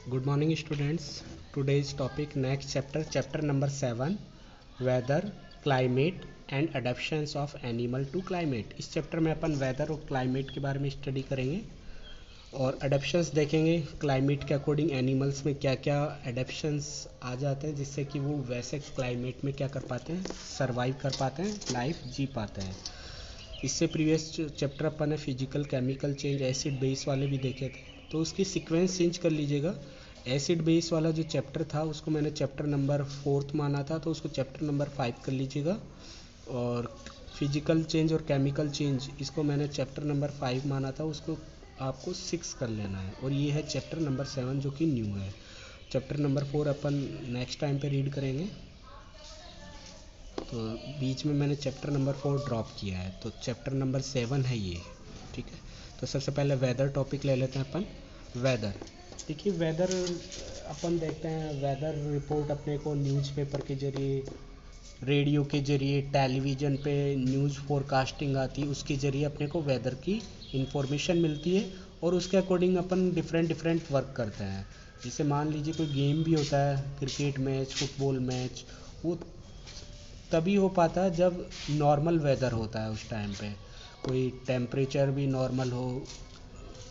Good morning students. Today's topic next chapter number 7 weather, climate and adaptations of animal to climate. इस chapter में अपन weather और climate के बारे में study करेंगे और अडेप्शंस देखेंगे क्लाइमेट के अकॉर्डिंग एनिमल्स में क्या क्या अडेप्शंस आ जाते हैं जिससे कि वो वैसे क्लाइमेट में क्या कर पाते हैं, सर्वाइव कर पाते हैं, लाइफ जी पाते हैं। इससे प्रीवियस चैप्टर अपन ने physical chemical change acid base वाले भी देखे थे, तो उसकी सीक्वेंस चेंज कर लीजिएगा। एसिड बेस वाला जो चैप्टर था उसको मैंने चैप्टर नंबर 4 माना था, तो उसको चैप्टर नंबर 5 कर लीजिएगा। और फिजिकल चेंज और केमिकल चेंज इसको मैंने चैप्टर नंबर 5 माना था, उसको आपको 6 कर लेना है। और ये है चैप्टर नंबर 7 जो कि न्यू है। चैप्टर नंबर 4 अपन नेक्स्ट टाइम पे रीड करेंगे, तो बीच में मैंने चैप्टर नंबर 4 ड्रॉप किया है, तो चैप्टर नंबर 7 है ये। ठीक है, तो सबसे पहले वेदर टॉपिक ले लेते हैं अपन। वेदर, देखिए वेदर अपन देखते हैं, वेदर रिपोर्ट अपने को न्यूज़पेपर के जरिए, रेडियो के जरिए, टेलीविज़न पे न्यूज़ फोरकास्टिंग आती है, उसके ज़रिए अपने को वेदर की इंफॉर्मेशन मिलती है और उसके अकॉर्डिंग अपन डिफरेंट वर्क करते हैं। जैसे मान लीजिए कोई गेम भी होता है, क्रिकेट मैच, फुटबॉल मैच, वो तभी हो पाता है जब नॉर्मल वेदर होता है। उस टाइम पे कोई टेम्परेचर भी नॉर्मल हो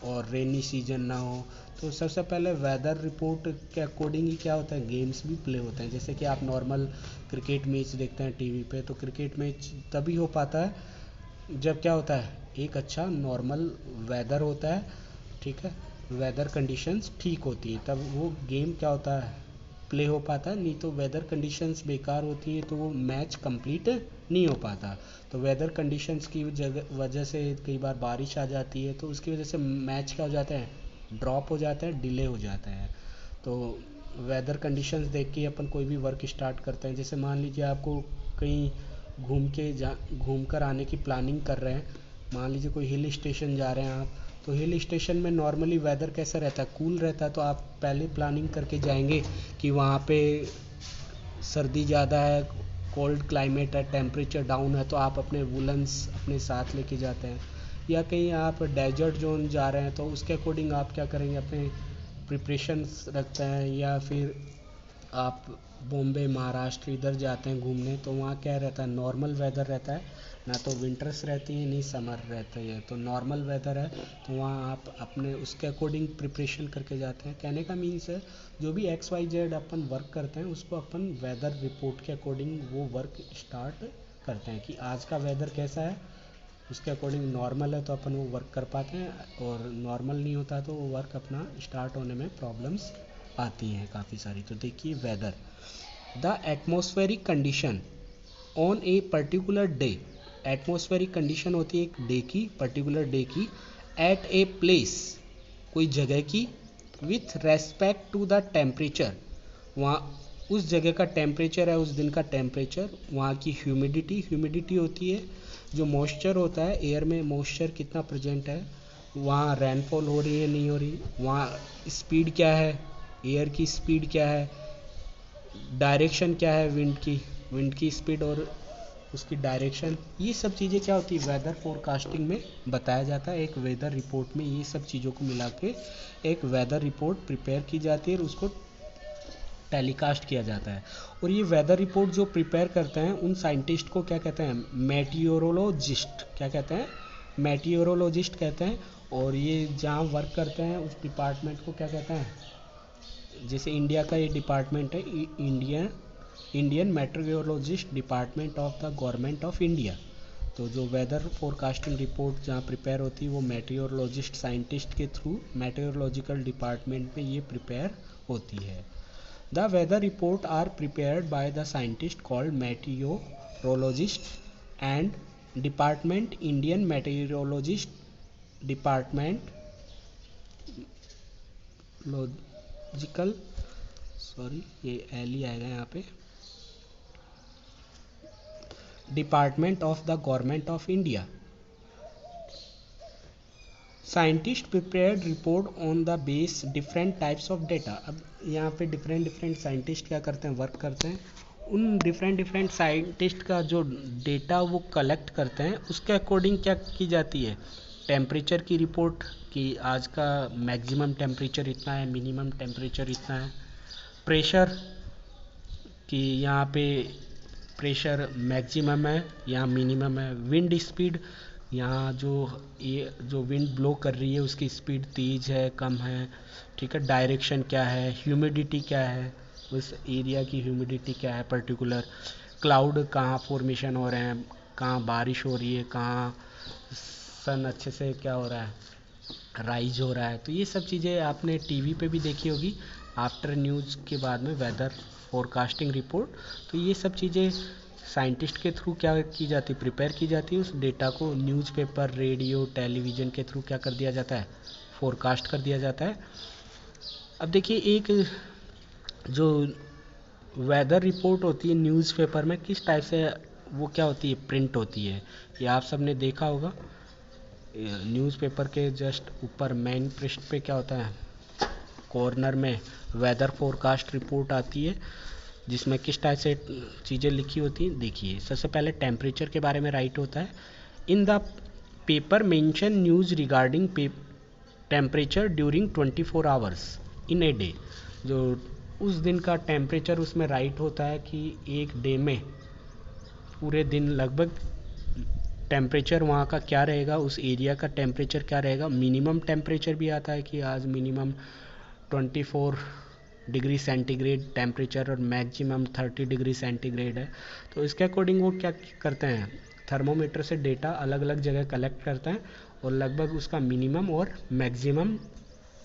और रेनी सीजन ना हो। तो सबसे पहले वेदर रिपोर्ट के अकॉर्डिंग ही क्या होता है, गेम्स भी प्ले होते हैं। जैसे कि आप नॉर्मल क्रिकेट मैच देखते हैं टीवी पे, तो क्रिकेट मैच तभी हो पाता है जब क्या होता है, एक अच्छा नॉर्मल वेदर होता है। ठीक है, वेदर कंडीशंस ठीक होती है, तब वो गेम क्या होता है, प्ले हो पाता है। नहीं तो वेदर कंडीशंस बेकार होती है तो वो मैच कंप्लीट नहीं हो पाता। तो वेदर कंडीशंस की वजह से कई बार बारिश आ जाती है, तो उसकी वजह से मैच क्या हो जाता है, ड्रॉप हो जाता है, डिले हो जाता है। तो वेदर कंडीशंस देख के अपन कोई भी वर्क स्टार्ट करते हैं। जैसे मान लीजिए आपको कहीं घूम कर आने की प्लानिंग कर रहे हैं, मान लीजिए कोई हिल स्टेशन जा रहे हैं आप, तो हिल स्टेशन में नॉर्मली वेदर कैसा रहता है, कूल रहता है, तो आप पहले प्लानिंग करके जाएंगे कि वहाँ पे सर्दी ज़्यादा है, कोल्ड क्लाइमेट है, टेम्परेचर डाउन है, तो आप अपने वुलन्स अपने साथ लेके जाते हैं। या कहीं आप डेजर्ट जोन जा रहे हैं तो उसके अकॉर्डिंग आप क्या करेंगे, अपने प्रिपरेशंस रखते हैं। या फिर आप बॉम्बे, महाराष्ट्र इधर जाते हैं घूमने, तो वहाँ क्या रहता है, नॉर्मल वेदर रहता है, ना तो विंटर्स रहती है नहीं समर रहता है, तो नॉर्मल वेदर है। तो वहाँ आप अपने उसके अकॉर्डिंग प्रिपरेशन करके जाते हैं। कहने का मीन्स है, जो भी XYZ अपन वर्क करते हैं उसको अपन वेदर रिपोर्ट के अकॉर्डिंग वो वर्क स्टार्ट करते हैं कि आज का वेदर कैसा है, उसके अकॉर्डिंग नॉर्मल है तो अपन वो वर्क कर पाते हैं, और नॉर्मल नहीं होता तो वो वर्क अपना स्टार्ट होने में प्रॉब्लम्स आती हैं काफ़ी सारी। तो देखिए weather, the atmospheric condition on a particular day. Atmospheric condition होती है एक डे की, पर्टिकुलर डे की, एट ए प्लेस, कोई जगह की, with respect to the temperature, वहाँ उस जगह का टेम्परेचर है, उस दिन का टेम्परेचर, वहाँ की ह्यूमिडिटी होती है, जो मॉइस्चर होता है एयर में, मॉइस्चर कितना प्रेजेंट है, वहाँ रेनफॉल हो रही है नहीं हो रही, वहाँ स्पीड क्या है, एयर की स्पीड क्या है, डायरेक्शन क्या है विंड की स्पीड और उसकी डायरेक्शन, ये सब चीज़ें क्या होती है वेदर फोरकास्टिंग में बताया जाता है। एक वेदर रिपोर्ट में ये सब चीज़ों को मिला के एक वेदर रिपोर्ट प्रिपेयर की जाती है और उसको टेलीकास्ट किया जाता है। और ये वेदर रिपोर्ट जो प्रिपेयर करते हैं उन साइंटिस्ट को क्या कहते हैं, मेटियोरोलॉजिस्ट। क्या कहते हैं, मेटियोरोलॉजिस्ट कहते हैं। और ये जहाँ वर्क करते हैं उस डिपार्टमेंट को क्या कहते हैं, जैसे इंडिया का ये डिपार्टमेंट है, Indian metrologist department of the government of India. तो जो वेदर फोरकास्टिंग रिपोर्ट जहाँ प्रिपेयर होती है वो मेट्रोलॉजिस्ट साइंटिस्ट के थ्रू मेट्रोलॉजिकल डिपार्टमेंट में ये प्रिपेयर होती है। The weather report are prepared by the scientist called meteorologist and department Indian Meteorologist Department logical, sorry ये एल ही आएगा यहाँ पे, department of the government of India. Scientist prepared report on the base different types of data. अब यहाँ पे different scientist क्या करते हैं, वर्क करते हैं, उन डिफरेंट साइंटिस्ट का जो डेटा वो कलेक्ट करते हैं उसके अकॉर्डिंग क्या की जाती है, टेम्परेचर की रिपोर्ट कि आज का मैक्सिमम टेम्परेचर इतना है, मिनिमम टेम्परेचर इतना है। प्रेशर कि यहाँ पे प्रेशर मैक्सिमम है, यहाँ मिनिमम है। विंड स्पीड, यहाँ ये जो विंड ब्लो कर रही है उसकी स्पीड तेज है, कम है, ठीक है। डायरेक्शन क्या है, ह्यूमिडिटी क्या है, उस एरिया की ह्यूमिडिटी क्या है पर्टिकुलर। क्लाउड कहाँ फॉर्मेशन हो रहे हैं, कहाँ बारिश हो रही है, कहाँ सन अच्छे से क्या हो रहा है, राइज हो रहा है। तो ये सब चीज़ें आपने टीवी पे भी देखी होगी आफ्टर न्यूज़ के बाद में, वेदर फोरकास्टिंग रिपोर्ट। तो ये सब चीज़ें साइंटिस्ट के थ्रू क्या की जाती, प्रिपेयर की जाती है। उस डेटा को न्यूज़पेपर, रेडियो, टेलीविज़न के थ्रू क्या कर दिया जाता है, फोरकास्ट कर दिया जाता है। अब देखिए, एक जो वेदर रिपोर्ट होती है न्यूज़पेपर में, किस टाइप से वो क्या होती है, प्रिंट होती है। ये आप सबने देखा होगा। न्यूज़पेपर के जस्ट ऊपर मेन पृष्ठ पे क्या होता है, कॉर्नर में वेदर फोरकास्ट रिपोर्ट आती है, जिसमें किस टाइप से चीज़ें लिखी होती हैं। देखिए, सबसे पहले टेम्परेचर के बारे में राइट होता है। In the paper mention news regarding temperature during 24 hours in a day. जो उस दिन का टेम्परेचर उसमें राइट होता है कि एक डे में पूरे दिन लगभग टेम्परेचर वहाँ का क्या रहेगा, उस एरिया का टेम्परेचर क्या रहेगा। मिनिमम टेम्परेचर भी आता है कि आज मिनिमम 24 डिग्री सेंटीग्रेड टेम्परेचर और मैक्सिमम 30 डिग्री सेंटीग्रेड है। तो इसके अकॉर्डिंग वो क्या करते हैं, थर्मोमीटर से डेटा अलग अलग जगह कलेक्ट करते हैं और लगभग उसका मिनिमम और मैक्सिमम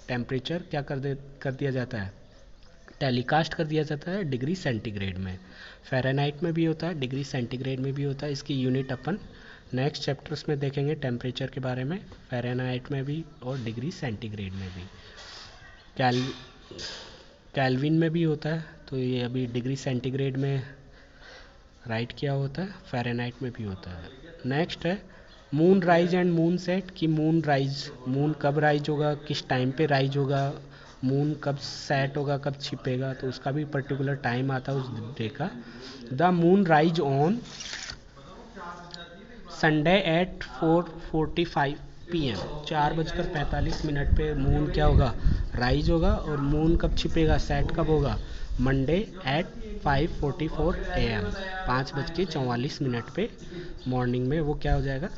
टेम्परेचर क्या कर दिया जाता है, टेलीकास्ट कर दिया जाता है डिग्री सेंटीग्रेड में। फ़ारेनहाइट में भी होता है, डिग्री सेंटीग्रेड में भी होता है। इसकी यूनिट अपन नेक्स्ट चैप्टर्स में देखेंगे टेम्परेचर के बारे में, फ़ारेनहाइट में भी और डिग्री सेंटीग्रेड में भी। कैल्विन में भी होता है, तो ये अभी डिग्री सेंटीग्रेड में राइट किया होता है, फ़ारेनहाइट में भी होता है। नेक्स्ट है moon rise and moon set, कि मून राइज, मून कब राइज होगा, किस टाइम पे राइज होगा, मून कब सेट होगा, कब छिपेगा, तो उसका भी पर्टिकुलर टाइम आता है उस डे का। The moon rise on Sunday at 4:45 PM, 4:45 पे मून क्या होगा, राइज होगा। और मून कब छिपेगा, सेट कब होगा, मंडे एट 5:44 AM, 5:44 पे मॉर्निंग में वो क्या हो जाएगा,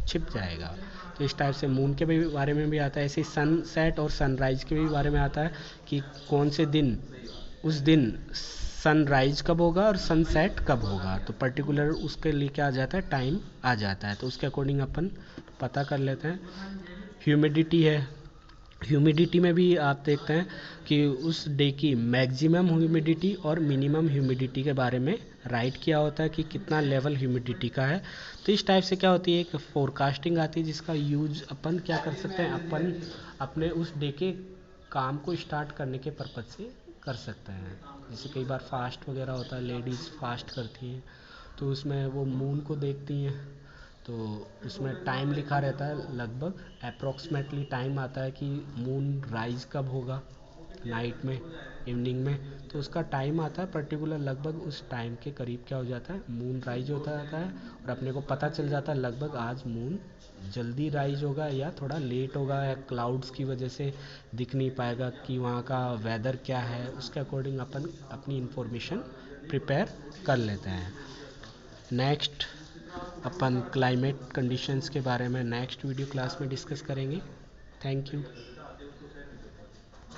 छिप जाएगा। तो इस टाइप से मून के भी बारे में भी आता है। ऐसे सनसेट और सनराइज के भी बारे में आता है कि कौन से दिन, उस दिन सनराइज कब होगा और सनसेट कब होगा। तो पर्टिकुलर उसके लिए क्या आ जाता है, टाइम आ जाता है। तो उसके अकॉर्डिंग अपन पता कर लेते हैं। ह्यूमिडिटी है, ह्यूमिडिटी में भी आप देखते हैं कि उस डे की मैक्सिमम ह्यूमिडिटी और मिनिमम ह्यूमिडिटी के बारे में राइट किया होता है कि कितना लेवल ह्यूमिडिटी का है। तो इस टाइप से क्या होती है, एक फोरकास्टिंग आती है जिसका यूज अपन क्या कर सकते हैं, अपन अपने उस डे के काम को स्टार्ट करने के पर्पज से कर सकते हैं। जैसे कई बार फास्ट वगैरह होता है, लेडीज़ फास्ट करती हैं, तो उसमें वो मून को देखती हैं, तो उसमें टाइम लिखा रहता है, लगभग अप्रॉक्सीमेटली टाइम आता है कि मून राइज कब होगा, नाइट में, इवनिंग में। तो उसका टाइम आता है पर्टिकुलर, लगभग उस टाइम के करीब क्या हो जाता है, मून राइज होता रहता है और अपने को पता चल जाता है लगभग आज मून जल्दी राइज होगा या थोड़ा लेट होगा, या क्लाउड्स की वजह से दिख नहीं पाएगा कि वहाँ का वेदर क्या है। उसके अकॉर्डिंग अपन अपनी इंफॉर्मेशन प्रिपेयर कर लेते हैं। नेक्स्ट अपन क्लाइमेट कंडीशंस के बारे में नेक्स्ट वीडियो क्लास में डिस्कस करेंगे। Thank you.